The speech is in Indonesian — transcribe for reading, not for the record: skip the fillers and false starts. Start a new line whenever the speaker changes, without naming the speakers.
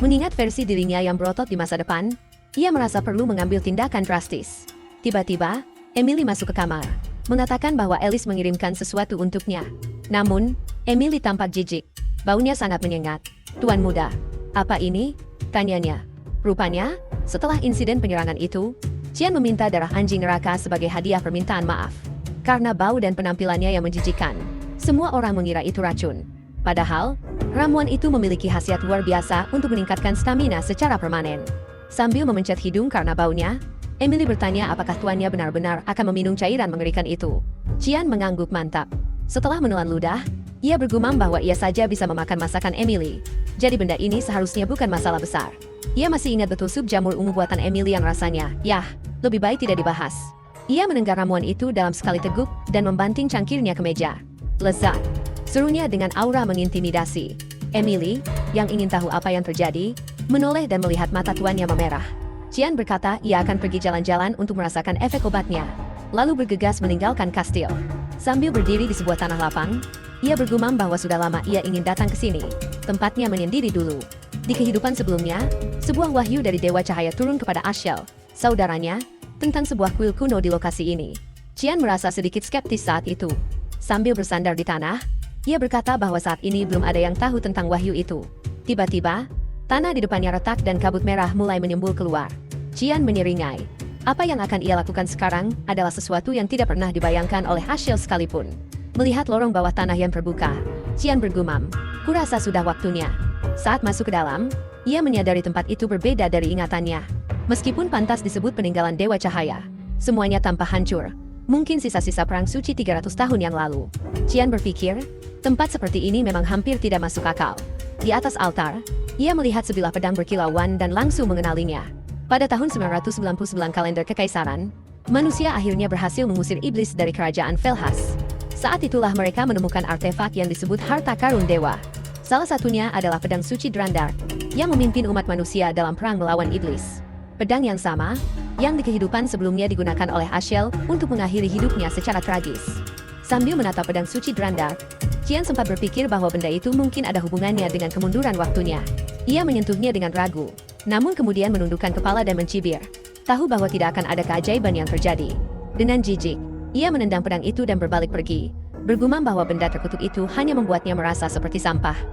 Mengingat versi dirinya yang berotot di masa depan, ia merasa perlu mengambil tindakan drastis. Tiba-tiba, Emily masuk ke kamar, mengatakan bahwa Alice mengirimkan sesuatu untuknya. Namun, Emily tampak jijik. Baunya sangat menyengat. "Tuan muda, apa ini?" tanyanya. Rupanya, setelah insiden penyerangan itu, Qian meminta darah anjing neraka sebagai hadiah permintaan maaf. Karena bau dan penampilannya yang menjijikan, semua orang mengira itu racun. Padahal, ramuan itu memiliki khasiat luar biasa untuk meningkatkan stamina secara permanen. Sambil memencet hidung karena baunya, Emily bertanya apakah tuannya benar-benar akan meminum cairan mengerikan itu. Qian mengangguk mantap. Setelah menelan ludah, ia bergumam bahwa ia saja bisa memakan masakan Emily. Jadi benda ini seharusnya bukan masalah besar. Ia masih ingat betul sup jamur ungu buatan Emily yang rasanya, yah, lebih baik tidak dibahas. Ia menenggak ramuan itu dalam sekali teguk dan membanting cangkirnya ke meja. "Lezat," serunya dengan aura mengintimidasi. Emily, yang ingin tahu apa yang terjadi, menoleh dan melihat mata tuannya memerah. Qian berkata ia akan pergi jalan-jalan untuk merasakan efek obatnya, lalu bergegas meninggalkan kastil. Sambil berdiri di sebuah tanah lapang, ia bergumam bahwa sudah lama ia ingin datang ke sini, tempatnya menyendiri dulu. Di kehidupan sebelumnya, sebuah wahyu dari Dewa Cahaya turun kepada Ashel, saudaranya, tentang sebuah kuil kuno di lokasi ini. Qian merasa sedikit skeptis saat itu. Sambil bersandar di tanah, ia berkata bahwa saat ini belum ada yang tahu tentang wahyu itu. Tiba-tiba, tanah di depannya retak dan kabut merah mulai menyembul keluar. Qian menyeringai. Apa yang akan ia lakukan sekarang adalah sesuatu yang tidak pernah dibayangkan oleh Ashel sekalipun. Melihat lorong bawah tanah yang terbuka, Qian bergumam, "Kurasa sudah waktunya." Saat masuk ke dalam, ia menyadari tempat itu berbeda dari ingatannya. Meskipun pantas disebut peninggalan Dewa Cahaya, semuanya tampak hancur. Mungkin sisa-sisa perang suci 300 tahun yang lalu. Qian berpikir, tempat seperti ini memang hampir tidak masuk akal. Di atas altar, ia melihat sebilah pedang berkilauan dan langsung mengenalinya. Pada tahun 999 kalender kekaisaran, manusia akhirnya berhasil mengusir iblis dari kerajaan Velhas. Saat itulah mereka menemukan artefak yang disebut harta karun dewa. Salah satunya adalah pedang suci Drandar, yang memimpin umat manusia dalam perang melawan iblis. Pedang yang sama, yang di kehidupan sebelumnya digunakan oleh Ashel untuk mengakhiri hidupnya secara tragis. Sambil menatap pedang suci Drandar, Qian sempat berpikir bahwa benda itu mungkin ada hubungannya dengan kemunduran waktunya. Ia menyentuhnya dengan ragu, namun kemudian menundukkan kepala dan mencibir. Tahu bahwa tidak akan ada keajaiban yang terjadi. Dengan jijik, ia menendang pedang itu dan berbalik pergi, bergumam bahwa benda terkutuk itu hanya membuatnya merasa seperti sampah.